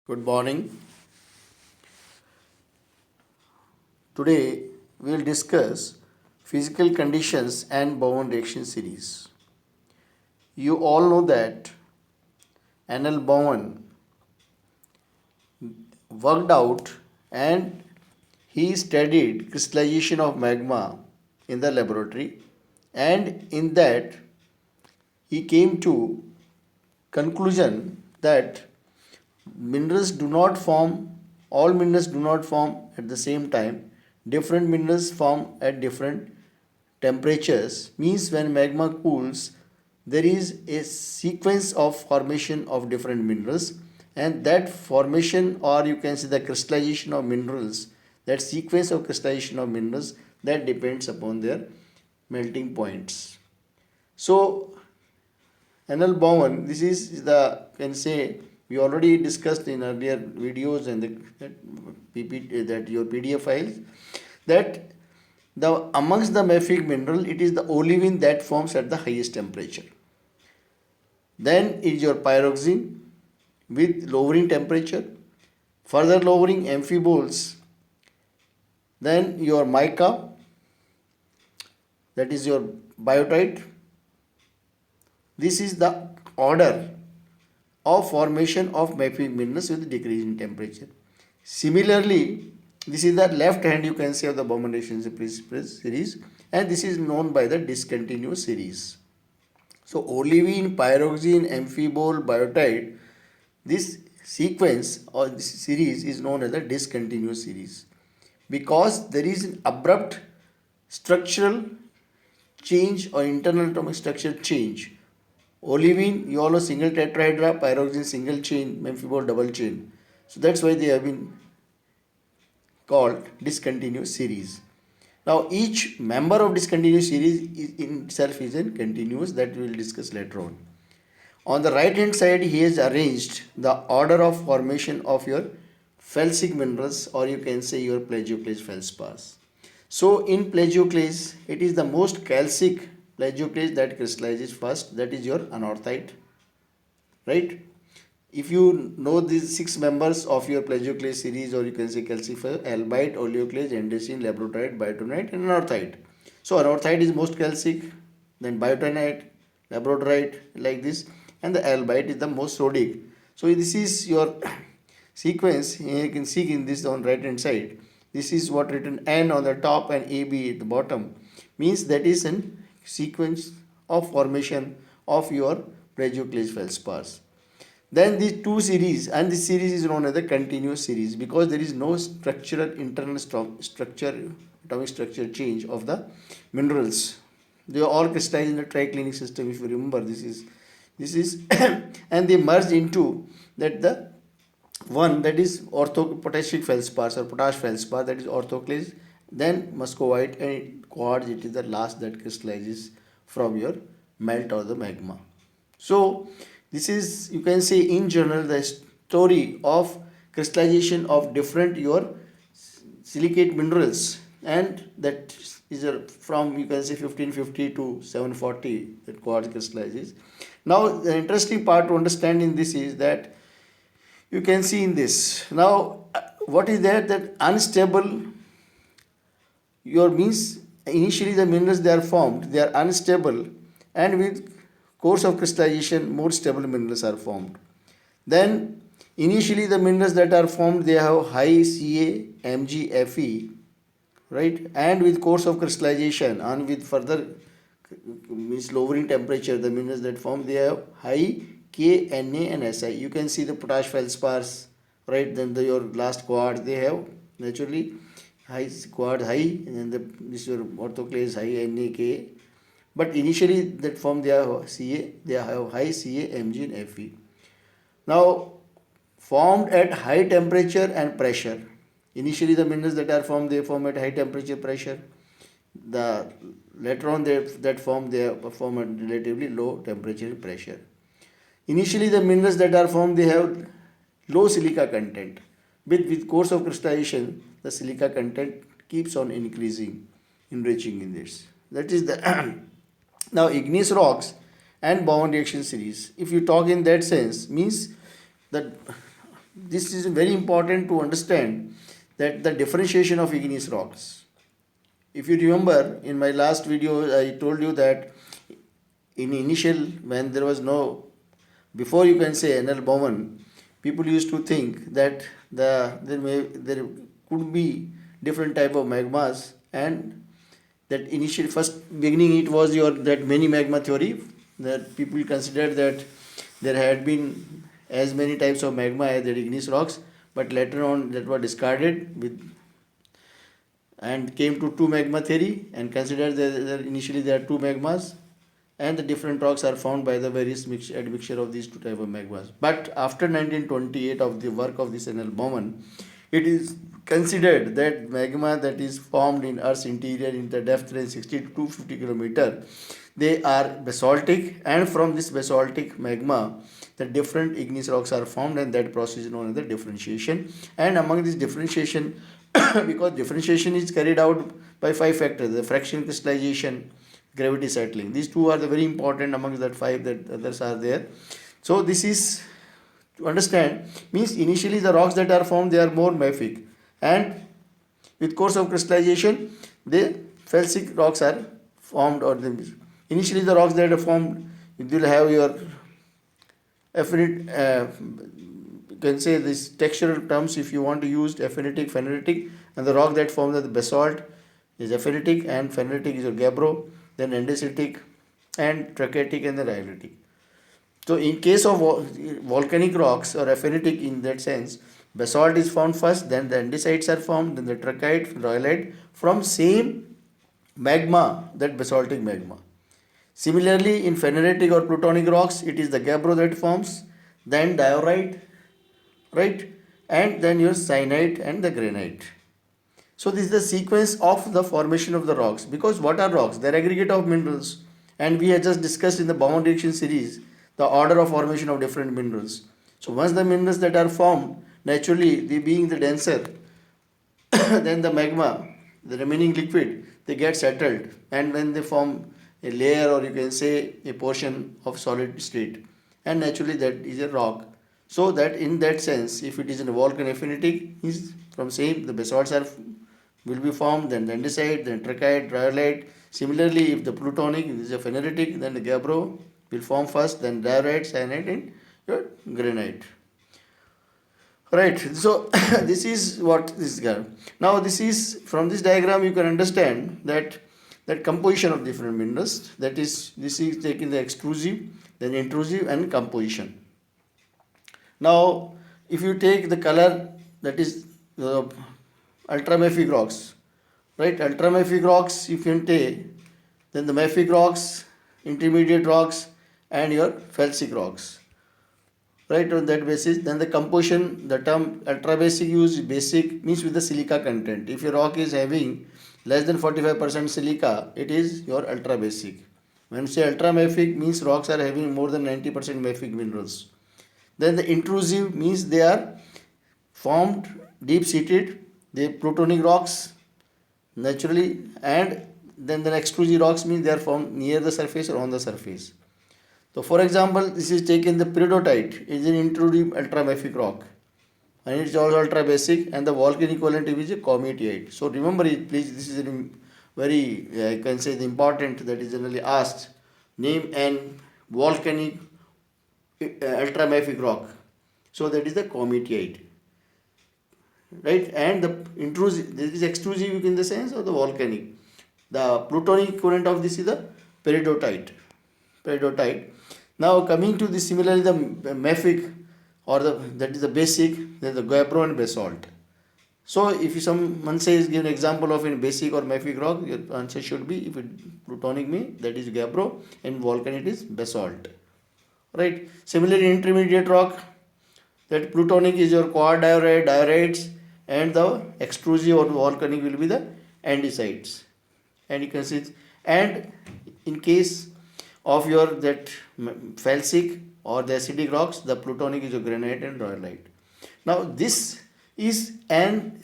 Good morning. Today we will discuss physical conditions and Bowen reaction series. You all know that N.L. Bowen worked out and he studied crystallization of magma in the laboratory, and in that he came to conclusion that minerals do not form all minerals do not form at the same time. Different minerals form at different temperatures, means when magma cools there is a sequence of formation of different minerals, and that formation, or you can say the crystallization of minerals, that sequence of crystallization of minerals, that depends upon their melting points. So N.L. Bowen, this is the, can say, we already discussed in earlier videos and that your PDF files, that the amongst the mafic mineral, it is the olivine that forms at the highest temperature. Then is your pyroxene with lowering temperature, further lowering amphiboles. Then your mica, that is your biotite. This is the order of formation of mafic minerals with decrease in temperature. Similarly, this is the left hand, you can say, of the Bowman reaction series, and this is known by the discontinuous series. So olivine, pyroxene, amphibole, biotite, this sequence or this series is known as the discontinuous series because there is an abrupt structural change or internal atomic structure change. Olivine, you all know, single tetrahedra, pyroxene single chain, amphibole double chain. So that's why they have been called discontinuous series. Now each member of discontinuous series is in itself is in continuous, that we will discuss later on. On the right hand side, he has arranged the order of formation of your felsic minerals, or you can say your plagioclase feldspars. So in plagioclase, it is the most calcic plagioclase that crystallizes first, that is your anorthite, right? If you know these 6 members of your plagioclase series, or you can say calcifer, albite, oleoclase, andesite, labradorite, biotinite and anorthite. So anorthite is most calcic, then biotinite, labradorite, like this, and the albite is the most sodic. So this is your sequence. Here you can see in this on right hand side, this is what written N on the top and AB at the bottom, means that is in sequence of formation of your plagioclase feldspars. Then these two series, and this series is known as the continuous series because there is no structural internal structure, atomic structure change of the minerals. They are all crystallized in the triclinic system. If you remember, this is and they merge into that the one, that is potassic feldspars or potash feldspar, that is orthoclase, then muscovite and quartz, it is the last that crystallizes from your melt or the magma. So this is, you can say, in general the story of crystallization of different your silicate minerals, and that is from, you can say, 1550 to 740 that quartz crystallizes. Now the interesting part to understand in this is that you can see in this now what is there, that unstable your means initially the minerals they are formed, they are unstable, and with course of crystallization more stable minerals are formed. Then initially the minerals that are formed, they have high Ca, Mg, Fe, right, and with course of crystallization and with further means lowering temperature, the minerals that form, they have high K, Na and Si. You can see the potash feldspars, right, then your last quartz, they have naturally high quartz high, and then this your orthoclase high Na, K, but initially that form they have Ca, they have high Ca, Mg and Fe. Now formed at high temperature and pressure. Initially the minerals that are formed, they form at high temperature pressure. The later on that form, they form at relatively low temperature pressure. Initially the minerals that are formed, they have low silica content. With course of crystallization, the silica content keeps on increasing, enriching in this. That is the now igneous rocks and Bowen reaction series. If you talk in that sense, means that this is very important to understand that the differentiation of igneous rocks. If you remember in my last video, I told you that in initial, when there was no, before you can say NL Bowman, people used to think that there could be different type of magmas, and that initial first beginning it was your that many magma theory, that people considered that there had been as many types of magma as the igneous rocks, but later on that were discarded with and came to two magma theory and considered that initially there are two magmas, and the different rocks are found by the various admixture of these two type of magmas. But after 1928 of the work of this N.L. Bowman, it is considered that magma that is formed in Earth's interior in the depth range 60 to 250 kilometer, they are basaltic, and from this basaltic magma the different igneous rocks are formed, and that process is known as the differentiation. And among this differentiation, because differentiation is carried out by five factors: the fraction crystallization, gravity settling. These two are the very important amongst that five, that others are there. So this is to understand, means initially the rocks that are formed, they are more mafic, and with course of crystallization the felsic rocks are formed, or initially the rocks that are formed, you will have your affinity, you can say this textural terms if you want to use aphanitic, phenolitic, and the rock that forms the basalt is aphanitic, and phenolitic is your gabbro, then andesitic and trachytic, and the rhyolitic. So in case of volcanic rocks or aphanitic, in that sense, basalt is found first, then the andesites are formed, then the trachyte, rhyolite from same magma, that basaltic magma. Similarly, in phenolitic or plutonic rocks, it is the gabbro that forms, then diorite, right, and then your syenite and the granite. So this is the sequence of the formation of the rocks. Because what are rocks? They are aggregate of minerals, and we have just discussed in the Bowman reaction series the order of formation of different minerals. So once the minerals that are formed, naturally they being the denser, then the magma, the remaining liquid, they get settled, and when they form a layer, or you can say a portion of solid state, and naturally that is a rock. So that in that sense, if it is in a volcan aphanitic, is from same the basalts are will be formed, then the andesite, then trachyte, rhyolite. Similarly, if the plutonic is a phenolitic, then the gabbro will form first, then diorite, syenite, and your granite. Right. So this is what this is. Now this is, from this diagram you can understand that composition of different minerals. That is, this is taking the extrusive, then intrusive, and composition. Now, if you take the color, that is the ultramafic rocks, right? Ultramafic rocks, if you take, then the mafic rocks, intermediate rocks, and your felsic rocks, right? On that basis, then the composition, the term ultra basic use basic means with the silica content. If your rock is having less than 45% silica, it is your ultra basic. When you say ultra mafic, means rocks are having more than 90% mafic minerals. Then the intrusive means they are formed deep seated, they plutonic rocks naturally, and then the extrusive rocks means they are formed near the surface or on the surface. So for example, this is taken the peridotite, is an intrusive ultramafic rock, and it is also ultra basic, and the volcanic equivalent is a cometite. So remember it, please. This is a very, I can say, the important that is generally asked. Name an volcanic ultramafic rock. So that is the cometite, right? And the intrusive, this is extrusive in the sense of the volcanic. The plutonic equivalent of this is the peridotite. Now coming to the similarly the mafic, or that is the basic, that is the gabbro and basalt. So if someone says give an example of a basic or mafic rock, your answer should be, if it plutonic mean, that is gabbro, and volcanic is basalt. Right. Similarly, intermediate rock, that plutonic is your quartz diorite, diorites, and the extrusive or volcanic will be the andesites. And you can see, and in case of your that felsic or the acidic rocks, the plutonic is your granite and rhyolite. Now this is and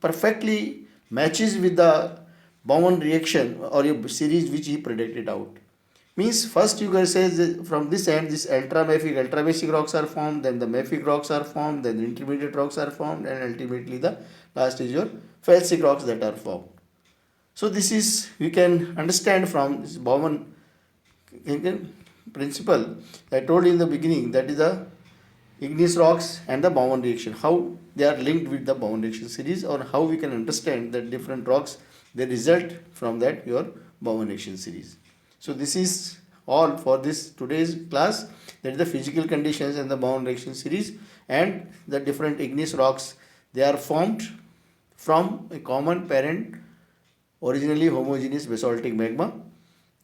perfectly matches with the Bowman reaction or a series which he predicted out. Means first you can say from this end this ultramafic rocks are formed, then the mafic rocks are formed, then the intermediate rocks are formed, and ultimately the last is your felsic rocks that are formed. So this is we can understand from this Bowman principle I told you in the beginning, that is the igneous rocks and the Bowman reaction, how they are linked with the Bowman reaction series, or how we can understand that different rocks they result from that your Bowman reaction series. So this is all for this today's class, that is the physical conditions and the Bowman reaction series, and the different igneous rocks they are formed from a common parent originally homogeneous basaltic magma,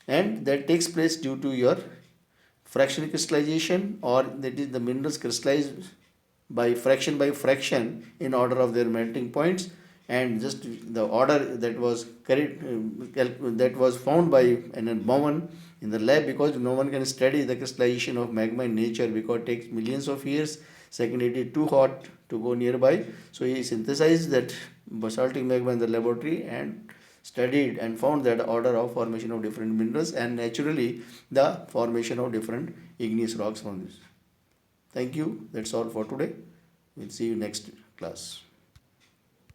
and that takes place due to your fractional crystallization, or that is the minerals crystallized by fraction in order of their melting points, and just the order that was carried that was found by an Bowman in the lab, because no one can study the crystallization of magma in nature because it takes millions of years. Second, it is too hot to go nearby, so he synthesized that basaltic magma in the laboratory and studied and found that order of formation of different minerals, and naturally the formation of different igneous rocks from this. Thank you. That's all for today. We'll see you next class.